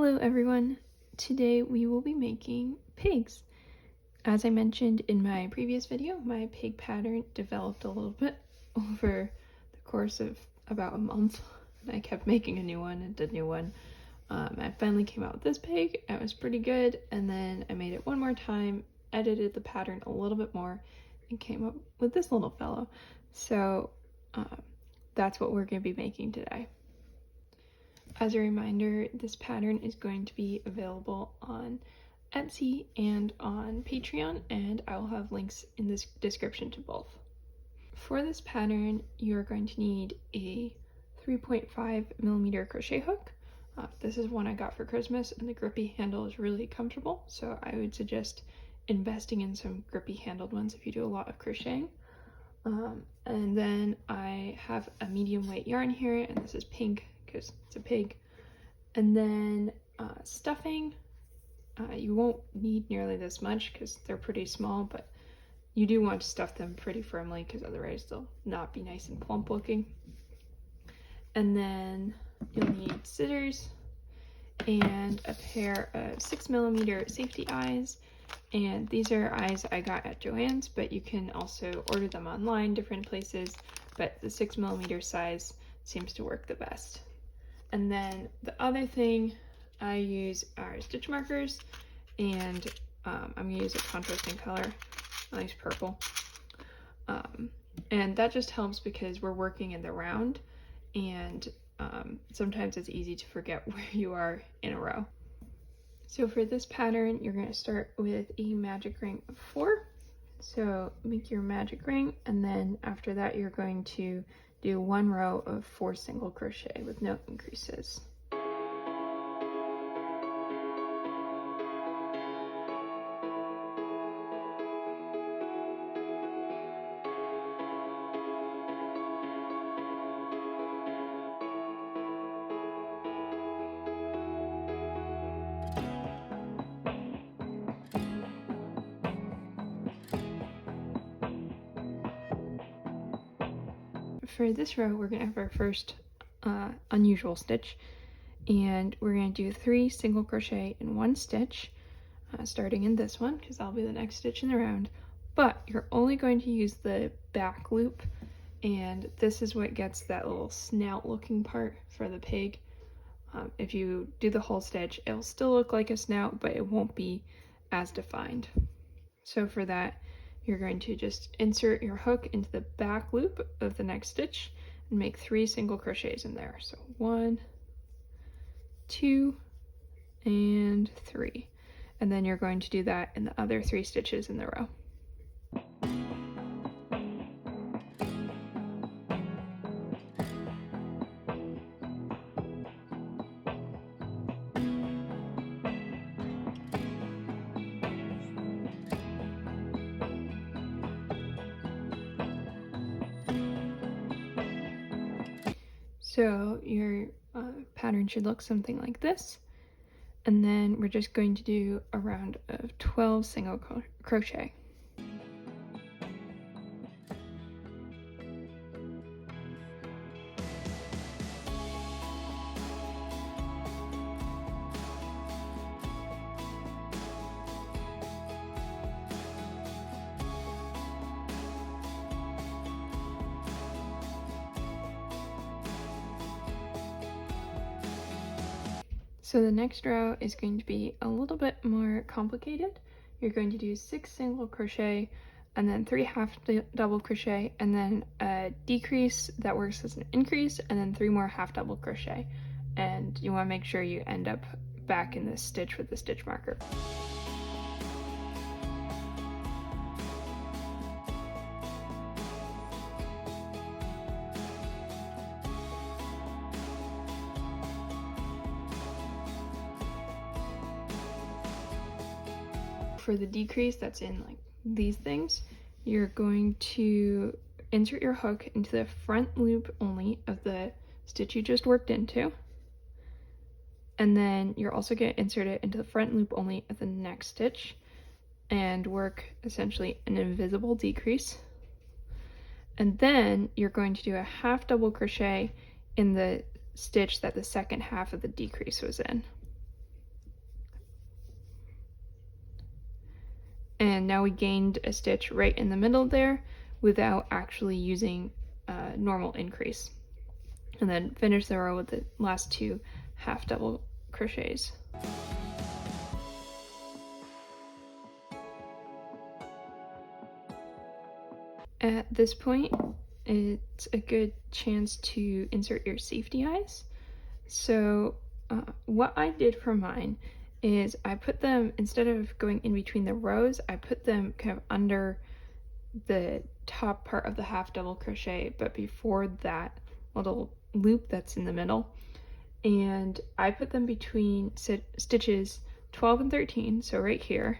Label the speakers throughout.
Speaker 1: Hello everyone! Today we will be making pigs. As I mentioned in my previous video, my pig pattern developed a little bit over the course of about a month. I kept making a new one and a new one. I finally came out with this pig. It was pretty good, and then I made it one more time, edited the pattern a little bit more, and came up with this little fellow. So that's what we're going to be making today. As a reminder, this pattern is going to be available on Etsy and on Patreon, and I will have links in this description to both. For this pattern, you're going to need a 3.5mm crochet hook. This is one I got for Christmas, and the grippy handle is really comfortable, so I would suggest investing in some grippy handled ones if you do a lot of crocheting. And then I have a medium weight yarn here, and this is pink because it's a pig. And then stuffing, you won't need nearly this much because they're pretty small, but you do want to stuff them pretty firmly because otherwise they'll not be nice and plump looking. And then you'll need scissors and a pair of 6mm safety eyes, and these are eyes I got at Joann's, but you can also order them online different places, but the 6mm size seems to work the best. And then the other thing I use are stitch markers, and I'm going to use a contrasting color. I use purple. And that just helps because we're working in the round, and sometimes it's easy to forget where you are in a row. So for this pattern, you're going to start with a magic ring of 4. So make your magic ring, and then after that you're going to do 1 row of 4 single crochet with no increases. For this row, we're going to have our first unusual stitch, and we're going to do 3 single crochet in 1 stitch, starting in this one because that'll be the next stitch in the round. But you're only going to use the back loop, and this is what gets that little snout looking part for the pig. If you do the whole stitch, it'll still look like a snout, but it won't be as defined. So for that, you're going to just insert your hook into the back loop of the next stitch and make 3 single crochets in there. So 1, 2, and 3. And then you're going to do that in the other 3 stitches in the row. So your pattern should look something like this, and then we're just going to do a round of 12 single crochet. So the next row is going to be a little bit more complicated. You're going to do 6 single crochet and then 3 half double crochet, and then a decrease that works as an increase, and then 3 more half double crochet. And you want to make sure you end up back in this stitch with the stitch marker. For the decrease that's in like these things, you're going to insert your hook into the front loop only of the stitch you just worked into, and then you're also going to insert it into the front loop only of the next stitch and work essentially an invisible decrease. And then you're going to do a half double crochet in the stitch that the second half of the decrease was in. now we gained a stitch right in the middle there without actually using a normal increase. And then finish the row with the last 2 half double crochets. At this point, it's a good chance to insert your safety eyes. So what I did for mine is I put them, instead of going in between the rows, I put them kind of under the top part of the half double crochet, but before that little loop that's in the middle. And I put them between stitches 12 and 13, so right here,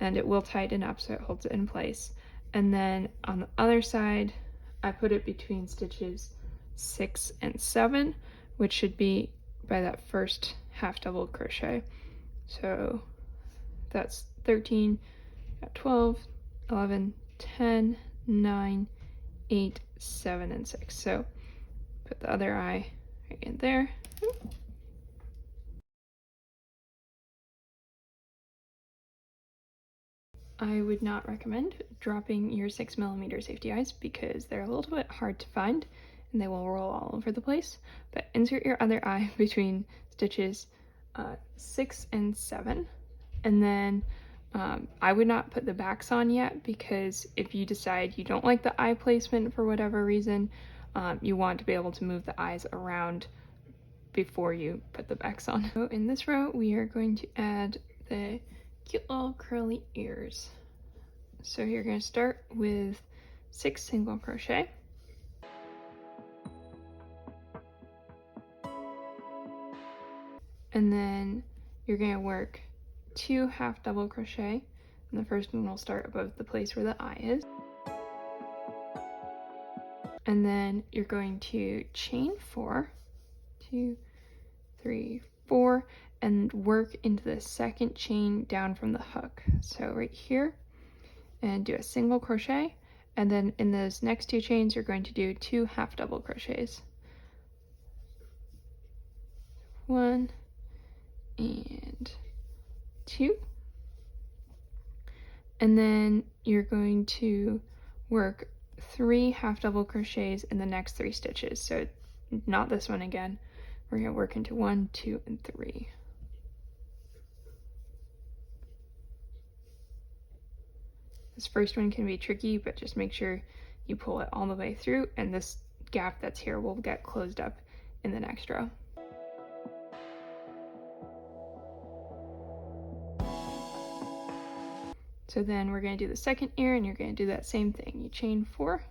Speaker 1: and it will tighten up so it holds it in place. And then on the other side, I put it between stitches 6 and 7, which should be by that first half double crochet. So that's 13, 12, 11, 10, 9, 8, 7, and 6. So put the other eye right in there. I would not recommend dropping your 6mm safety eyes because they're a little bit hard to find and they will roll all over the place. But insert your other eye between stitches 6 and 7, and then I would not put the backs on yet, because if you decide you don't like the eye placement for whatever reason, you want to be able to move the eyes around before you put the backs on. So in this row, we are going to add the cute little curly ears. So you're going to start with 6 single crochet. And then you're going to work 2 half double crochet, and the first one will start above the place where the eye is. And then you're going to chain 4, 2, 3, 4, and work into the second chain down from the hook. So right here, and do a single crochet, and then in those next 2 chains you're going to do 2 half double crochets. 1 and 2, and then you're going to work 3 half double crochets in the next 3 stitches. So not this one again. We're going to work into 1, 2, and 3. This first one can be tricky, but just make sure you pull it all the way through, and this gap that's here will get closed up in the next row. So then we're going to do the second ear, and you're going to do that same thing. You chain 4,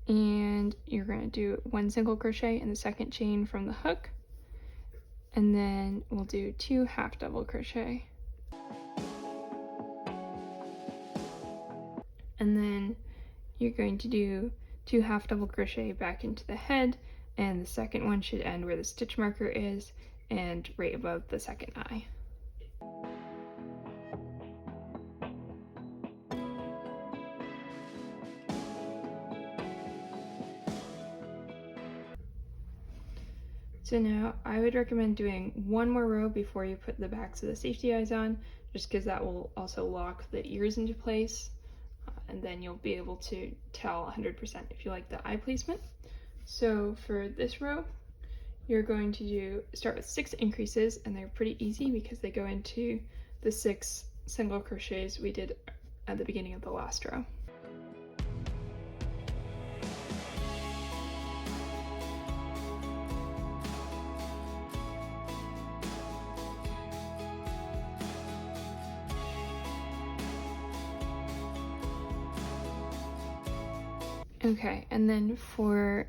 Speaker 1: and you're going to do 1 single crochet in the second chain from the hook, and then we'll do 2 half double crochet. And then you're going to do 2 half double crochet back into the head, and the second one should end where the stitch marker is and right above the second eye. So now I would recommend doing 1 more row before you put the backs of the safety eyes on, just because that will also lock the ears into place, and then you'll be able to tell 100% if you like the eye placement. So for this row, you're going to start with 6 increases, and they're pretty easy because they go into the 6 single crochets we did at the beginning of the last row. Okay, and then for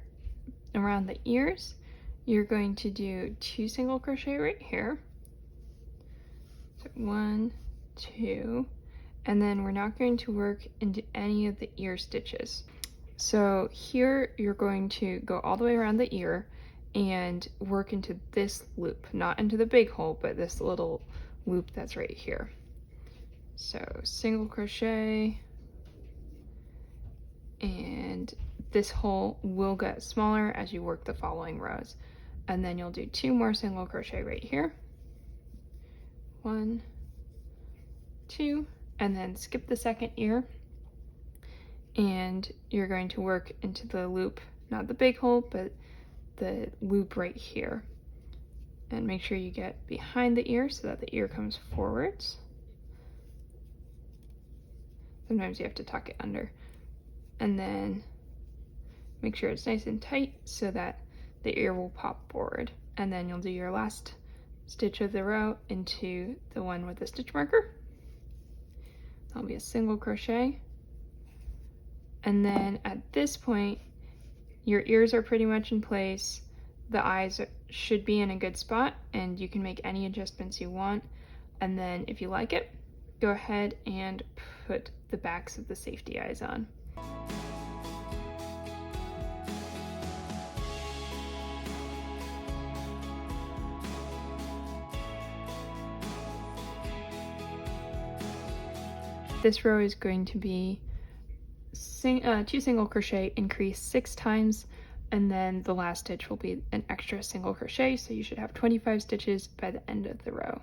Speaker 1: around the ears, you're going to do 2 single crochet right here. So 1, 2, and then we're not going to work into any of the ear stitches. So here you're going to go all the way around the ear and work into this loop, not into the big hole, but this little loop that's right here. So single crochet, and this hole will get smaller as you work the following rows. And then you'll do 2 more single crochet right here. 1, 2, and then skip the second ear, and you're going to work into the loop, not the big hole, but the loop right here. And make sure you get behind the ear so that the ear comes forwards. Sometimes you have to tuck it under. And then make sure it's nice and tight so that the ear will pop forward. And then you'll do your last stitch of the row into the one with the stitch marker. That'll be a single crochet. And then at this point, your ears are pretty much in place. The eyes should be in a good spot, and you can make any adjustments you want. And then if you like it, go ahead and put the backs of the safety eyes on. This row is going to be 2 single crochet, increase 6 times, and then the last stitch will be an extra single crochet, so you should have 25 stitches by the end of the row.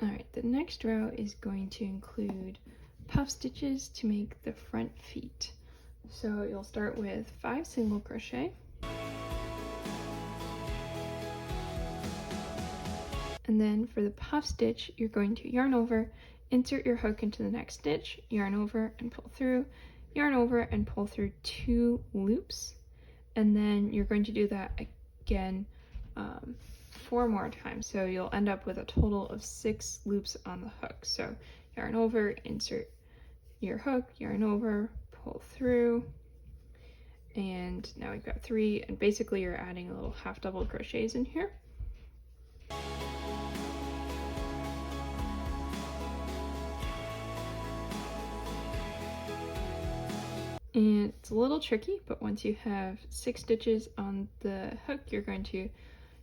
Speaker 1: Alright, the next row is going to include puff stitches to make the front feet. So you'll start with 5 single crochet, and then for the puff stitch you're going to yarn over, insert your hook into the next stitch, yarn over and pull through, yarn over and pull through 2 loops, and then you're going to do that again 4 more times, so you'll end up with a total of 6 loops on the hook. So yarn over, insert your hook, yarn over, pull through, and now we've got 3, and basically you're adding a little half double crochets in here. And it's a little tricky, but once you have 6 stitches on the hook, you're going to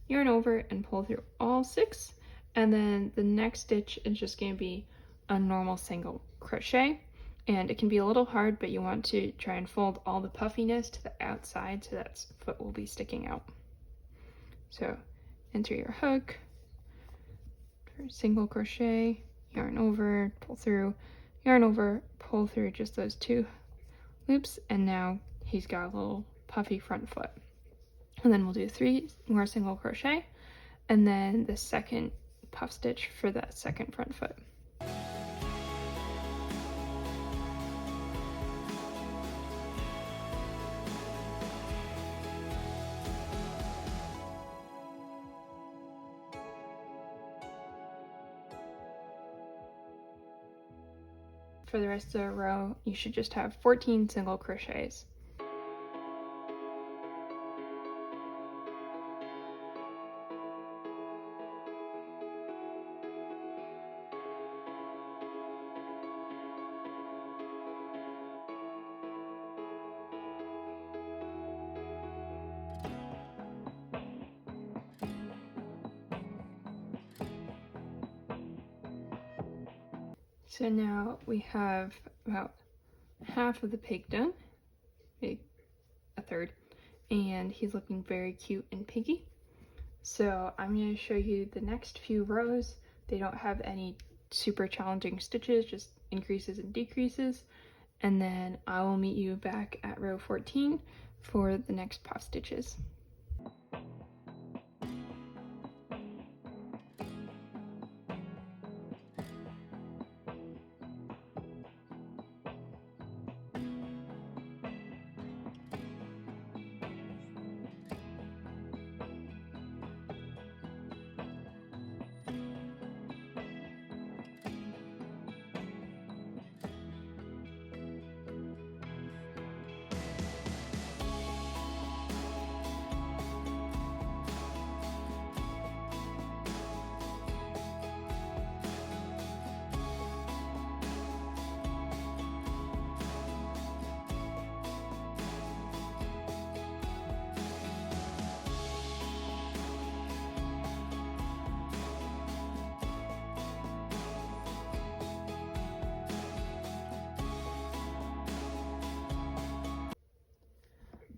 Speaker 1: yarn over and pull through all 6, and then the next stitch is just going to be a normal single crochet. And it can be a little hard, but you want to try and fold all the puffiness to the outside so that foot will be sticking out. So enter your hook for single crochet, yarn over, pull through, yarn over, pull through just those 2 loops, and now he's got a little puffy front foot. And then we'll do 3 more single crochet, and then the second puff stitch for that second front foot. For the rest of the row, you should just have 14 single crochets. So now we have about half of the pig done, maybe a third, and he's looking very cute and piggy. So I'm going to show you the next few rows. They don't have any super challenging stitches, just increases and decreases, and then I will meet you back at row 14 for the next puff stitches.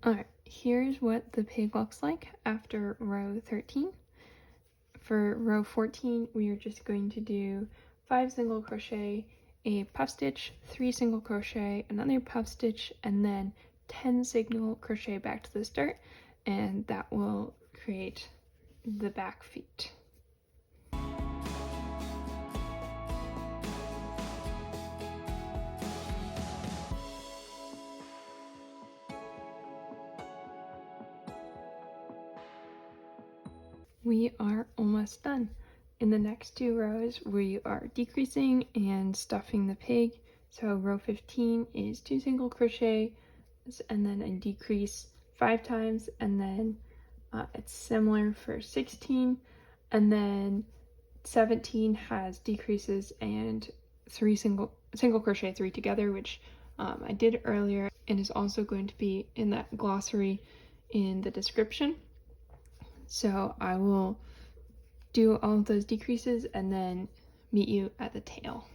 Speaker 1: Alright, here's what the pig looks like after row 13. For row 14, we are just going to do 5 single crochet, a puff stitch, 3 single crochet, another puff stitch, and then 10 single crochet back to the start, and that will create the back feet. We are almost done. In the next 2 rows, we are decreasing and stuffing the pig. So row 15 is 2 single crochet and then a decrease 5 times, and then it's similar for 16, and then 17 has decreases and 3 single crochet 3 together, which I did earlier and is also going to be in that glossary in the description. So I will do all of those decreases and then meet you at the tail.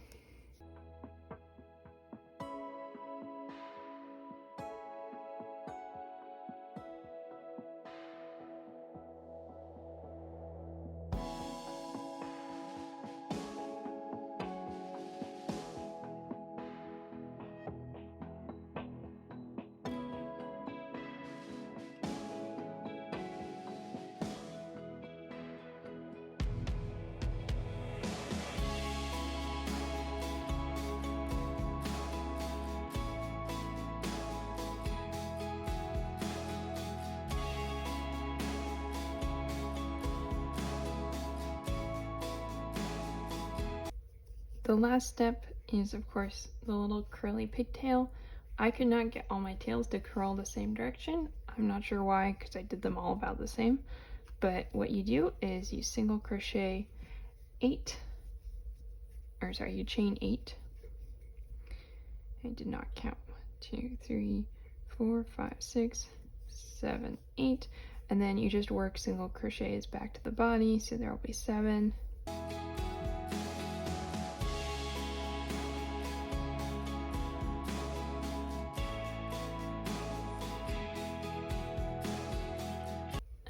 Speaker 1: The last step is, of course, the little curly pigtail. I could not get all my tails to curl the same direction. I'm not sure why, because I did them all about the same. But what you do is you single crochet 8, or sorry, you chain 8. I did not count. 1, 2, 3, 4, 5, 6, 7, 8. And then you just work single crochets back to the body, so there will be 7.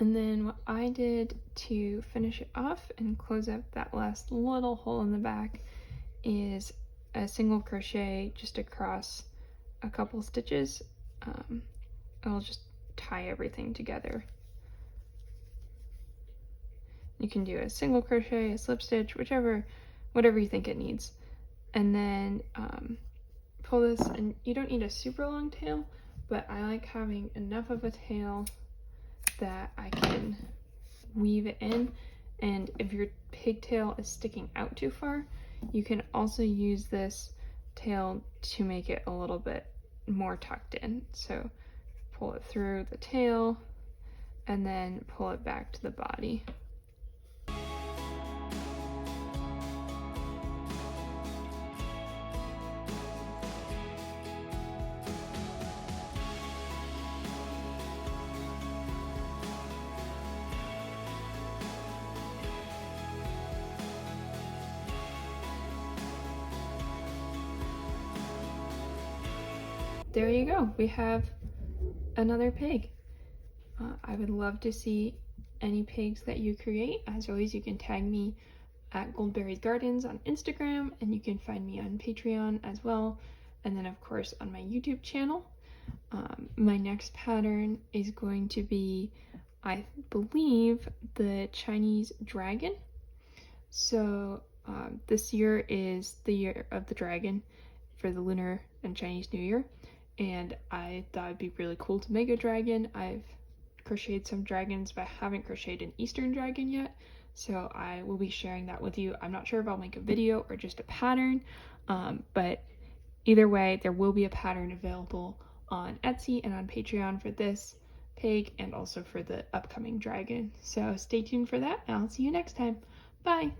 Speaker 1: And then what I did to finish it off and close up that last little hole in the back is a single crochet just across a couple stitches. I'll just tie everything together. You can do a single crochet, a slip stitch, whatever you think it needs. And then pull this, and you don't need a super long tail, but I like having enough of a tail that I can weave it in. And if your pigtail is sticking out too far, you can also use this tail to make it a little bit more tucked in. So pull it through the tail and then pull it back to the body. There you go, we have another pig. I would love to see any pigs that you create. As always, you can tag me at Goldberry's Gardens on Instagram, and you can find me on Patreon as well, and then of course on my YouTube channel. My next pattern is going to be, I believe, the Chinese dragon. So this year is the year of the dragon for the Lunar and Chinese New Year, and I thought it'd be really cool to make a dragon. I've crocheted some dragons, but I haven't crocheted an Eastern dragon yet, so I will be sharing that with you. I'm not sure if I'll make a video or just a pattern, but either way, there will be a pattern available on Etsy and on Patreon for this pig and also for the upcoming dragon. So stay tuned for that, and I'll see you next time. Bye!